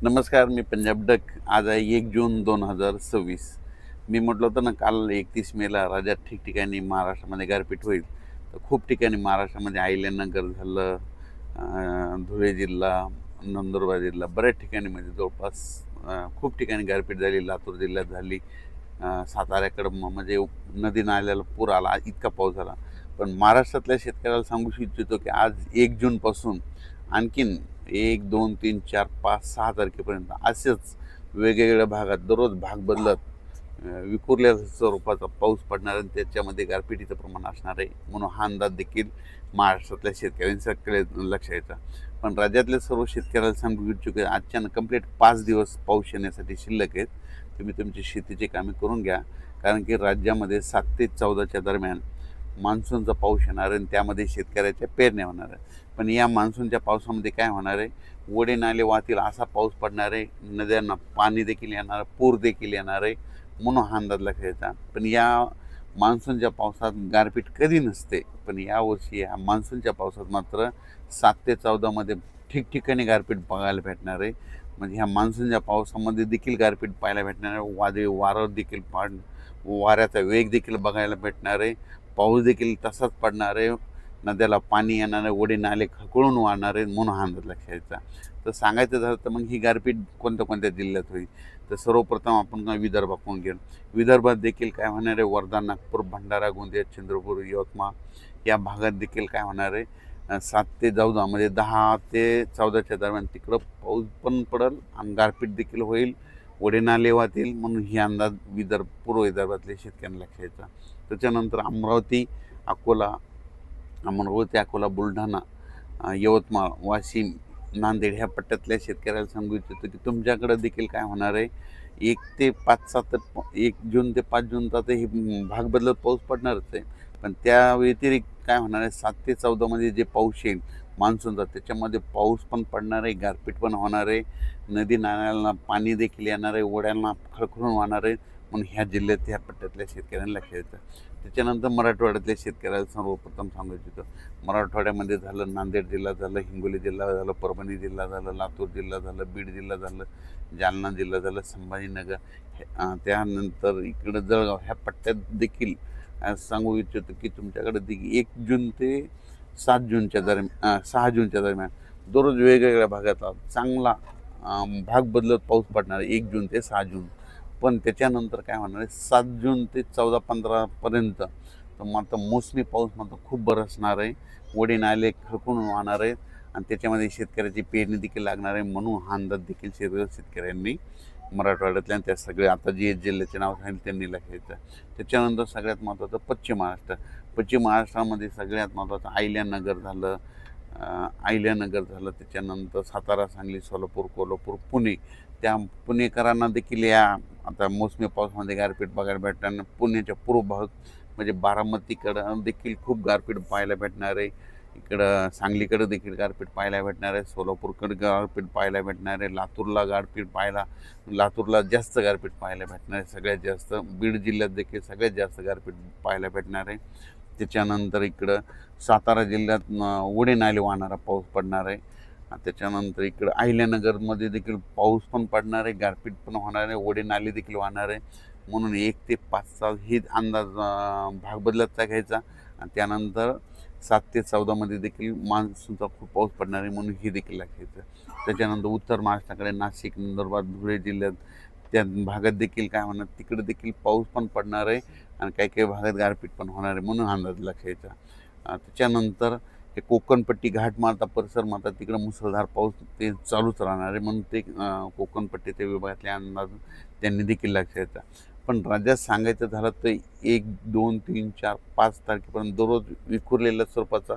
नमस्कार, मी पंजाब डक. आज आहे 1 जून 2026. मी म्हटलं होतं ना काल 31 मेला राज्यात ठिकठिकाणी महाराष्ट्रामध्ये गारपीट होईल. तर खूप ठिकाणी महाराष्ट्रामध्ये अहिल्यानगर झालं, धुळे जिल्हा, नंदुरबार जिल्हा, बऱ्याच ठिकाणी म्हणजे जवळपास खूप ठिकाणी गारपीट झाली. लातूर जिल्ह्यात झाली. साताऱ्याकडं म्हणजे नदी नाल्याला पूर आला, इतका पाऊस झाला. पण महाराष्ट्रातल्या शेतकऱ्याला सांगू इच्छितो की आज 1 जूनपासून आणखीन 1, 2, 3, 4, 5, 6 तारखेपर्यंत असेच वेगवेगळ्या भागात दररोज भाग बदलत विखुरल्या स्वरूपाचा पाऊस पडणार आणि त्याच्यामध्ये गारपिटीचं प्रमाण असणार आहे. म्हणून हा अंदाज देखील महाराष्ट्रातल्या शेतकऱ्यांच्याकडे लक्ष यायचा. पण राज्यातल्या सर्व शेतकऱ्याला सांगू इच्छितो की आजच्या कंप्लीट 5 दिवस पाऊस येण्यासाठी शिल्लक आहेत. तुम्ही तुमची शेतीची कामे करून घ्या. कारण की राज्यामध्ये 7 ते 14च्या दरम्यान मान्सूनचा पाऊस येणार आहे आणि त्यामध्ये शेतकऱ्याच्या पेरण्या होणार आहे. पण या मान्सूनच्या पावसामध्ये काय होणार आहे, ओढे नाले वाहतील असा पाऊस पडणार आहे. नद्यांना पाणी देखील येणार, पूर देखील येणार आहे. म्हणून हा अंदाज लक्षायचा. पण या मान्सूनच्या पावसात गारपीट कधी नसते. पण यावर्षी या मान्सूनच्या पावसात मात्र 7 ते 14मध्ये ठिकठिकाणी गारपीट बघायला भेटणार आहे. म्हणजे ह्या मान्सूनच्या पावसामध्ये देखील गारपीट पाहायला भेटणार आहे. वादळी वारं देखील वाऱ्याचा वेग देखील बघायला भेटणार आहे. पाऊस देखील तसाच पडणार आहे. नद्याला पाणी येणार आहे, ओढे नाले खळखळून वाहणार आहेत. म्हणून हा अंदाज लक्षायचा. तर सांगायचं झालं तर मग ही गारपीट कोणत्या कोणत्या जिल्ह्यात होईल. तर सर्वप्रथम आपण विदर्भाकडून घेऊ. विदर्भात देखील काय होणार आहे, वर्धा, नागपूर, भंडारा, गोंदिया, चंद्रपूर, यवतमाळ या भागात देखील काय होणार आहे, 7 ते 14 म्हणजे 10 ते 14च्या दरम्यान तिकडं पाऊस पण पडेल आणि गारपीट देखील होईल. ओढे नाले वाहतील. म्हणून ही अंदाज पूर्व विदर्भातल्या शेतकऱ्यांना लक्षायचा. त्याच्यानंतर अमरावती, अकोला, बुलढाणा, यवतमाळ, वाशिम, नांदेड ह्या पट्ट्यातल्या शेतकऱ्याला सांगू इच्छितो की तुमच्याकडं देखील काय होणार आहे, 1 जून ते 5 जूनचा तर हे भाग बदलत पाऊस पडणारच आहे. पण त्या व्यतिरिक्त काय होणार आहे, 7 ते 14मध्ये जे पाऊस येईल मान्सूनचा, त्याच्यामध्ये पाऊस पण पडणार आहे, गारपीट पण होणार आहे, नदी नाल्यांना पाणी देखील येणार आहे, ओढ्यांना खळखळून वाहणार आहे. म्हणून ह्या जिल्ह्यात ह्या पट्ट्यातल्या शेतकऱ्यांना लक्ष द्यायचं. त्याच्यानंतर मराठवाड्यातल्या शेतकऱ्याला सर्वप्रथम सांगू इच्छितो. मराठवाड्यामध्ये झालं, नांदेड जिल्हा झालं, हिंगोली जिल्हा झालं, परभणी जिल्हा झालं, लातूर जिल्हा झालं, बीड जिल्हा झालं, जालना जिल्हा झालं, संभाजीनगर, त्यानंतर इकडं जळगाव ह्या पट्ट्यात देखील सांगू इच्छितो की तुमच्याकडे देखील 6 जूनच्या दरम्यान दररोज वेगवेगळ्या भागात चांगला भाग बदलत पाऊस पडणार आहे 1 जून ते 6 जून. पण त्याच्यानंतर काय होणार आहे, 7 जून ते 14-15पर्यंत तर मात्र मोसमी पाऊस मात्र खूप बरसणार आहे. ओढे नाले खळखळून वाहणार आहेत आणि त्याच्यामध्ये शेतकऱ्याची पेरणी देखील लागणार आहे. म्हणून हा अंदाज देखील शेतकऱ्यांनी मराठवाड्यातल्या त्या सगळे आता जे जिल्ह्याचे नाव सांगितले त्यांनी लक्षायचं. त्याच्यानंतर सगळ्यात महत्त्वाचं पश्चिम महाराष्ट्र. पश्चिम महाराष्ट्रामध्ये सगळ्यात महत्त्वाचं अहिल्यानगर झालं, त्याच्यानंतर सातारा, सांगली, सोलापूर, कोल्हापूर, पुणे. त्या पुणेकरांना देखील या आता मोसमी पावसामध्ये गारपीट बघायला भेटणार. पुण्याच्या पूर्व भाग म्हणजे बारामतीकडं देखील खूप गारपीट पाहायला भेटणार आहे. इकडं सांगलीकडं देखील गारपीट पाहायला भेटणार आहे. सोलापूरकडं गारपीट पाहायला भेटणार आहे. लातूरला जास्त गारपीट पाहायला भेटणार आहे, सगळ्यात जास्त. बीड जिल्ह्यात देखील सगळ्यात जास्त गारपीट पाहायला भेटणार आहे. त्याच्यानंतर इकडं सातारा जिल्ह्यात ओढे नाले वाहणारा पाऊस पडणार आहे. त्याच्यानंतर इकडं अहिल्यानगरमध्ये देखील पाऊस पण पडणार आहे, गारपीट पण होणार आहे, ओढे नाले देखील वाहणार आहे. म्हणून 1 ते 5चा ही अंदाज भाग बदलतचा घ्यायचा. आणि त्यानंतर 7 ते 14मध्ये देखील मान्सूनचा खूप पाऊस पडणार आहे. म्हणून ही देखील लक्षायचं. त्याच्यानंतर उत्तर महाराष्ट्राकडे नाशिक, नंदुरबार, धुळे जिल्ह्यात त्या भागात देखील काय होणार, तिकडे देखील पाऊस पण पडणार आहे आणि काही काही भागात गारपीट पण होणार आहे. म्हणून अंदाज लक्षायचा. त्याच्यानंतर हे कोकणपट्टी, घाटमाता, परिसर माता तिकडं मुसळधार पाऊस ते चालूच राहणार आहे. म्हणून ते कोकणपट्टीच्या विभागातले अंदाज त्यांनी देखील लक्षायचा. पण राज्यात सांगायचं झालं तर 1, 2, 3, 4, 5 तारखेपर्यंत दररोज विखुरलेल्या स्वरूपाचा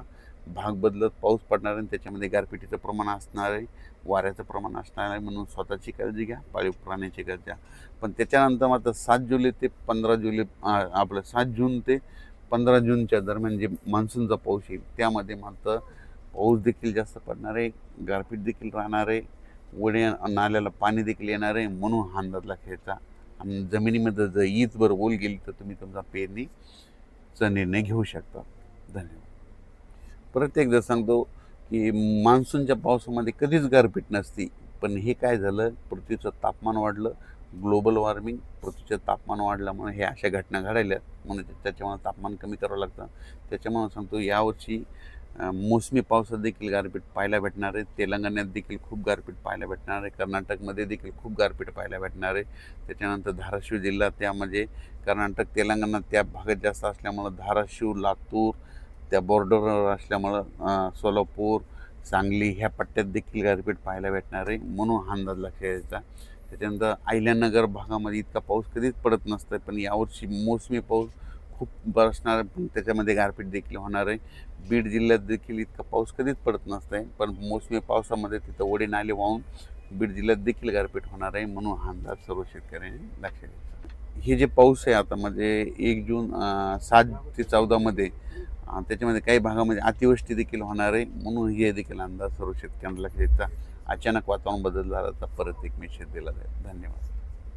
भाग बदलत पाऊस पडणार आहे आणि त्याच्यामध्ये गारपिटीचं प्रमाण असणार आहे, वाऱ्याचं प्रमाण असणार आहे. म्हणून स्वतःची काळजी घ्या, पाळीव प्राण्याची काळजी घ्या. पण त्याच्यानंतर मात्र 7 जून ते 15 जूनच्या दरम्यान जे मान्सूनचा पाऊस येईल त्यामध्ये मात्र पाऊस देखील जास्त पडणार आहे, गारपीट देखील राहणार आहे, ओढे नाल्याला पाणी देखील येणार आहे. म्हणून हा अंदाज लक्षायचा. आणि जमिनीमध्ये जर ईजभर ओल गेली तर तुम्ही तुमचा पेरणीचा निर्णय घेऊ शकता. धन्यवाद. परत एकदा सांगतो की मान्सूनच्या पावसामध्ये कधीच गारपीट नसते. पण हे काय झालं, पृथ्वीचं तापमान वाढलं, ग्लोबल वॉर्मिंग, पृथ्वीचं तापमान वाढल्यामुळे हे अशा घटना घडायल्यात. म्हणून त्याच्यामुळे तापमान कमी करावं लागतं. त्याच्यामुळे सांगतो यावर्षी मोसमी पावसात देखील गारपीट पाहायला भेटणार आहे. तेलंगणात देखील खूप गारपीट पाहायला भेटणार आहे. कर्नाटकमध्ये देखील खूप गारपीट पाहायला भेटणार आहे. त्याच्यानंतर धाराशिव जिल्हा, त्यामध्ये कर्नाटक तेलंगणा त्या भागात जास्त असल्यामुळं धाराशिव, लातूर त्या बॉर्डरवर असल्यामुळं सोलापूर, सांगली ह्या पट्ट्यात देखील गारपीट पाहायला भेटणार आहे. म्हणून हा अंदाज लक्षात यायचा. त्याच्यानंतर अहिल्यानगर भागामध्ये इतका पाऊस कधीच पडत नसतं, पण यावर्षी मोसमी पाऊस खूप बरसणार, पण त्याच्यामध्ये गारपीट देखील होणार आहे. बीड जिल्ह्यात देखील इतका पाऊस कधीच पडत नसतं आहे, पण मोसमी पावसामध्ये तिथं ओढे नाले वाहून बीड जिल्ह्यात देखील गारपीट होणार आहे. म्हणून हा अंदाज सर्व शेतकऱ्यांनी लक्षात घ्यायचा. हे जे पाऊस आहे आता म्हणजे 1 जून 7 ते 14मध्ये त्याच्यामध्ये काही भागामध्ये अतिवृष्टी देखील होणार आहे. म्हणून हे देखील अंदाज सर्व शेतकऱ्यांना लक्षात घ्यायचा. अचानक वातावरण बदल झाला तर परत एक मेसेज दिला जाईल. धन्यवाद.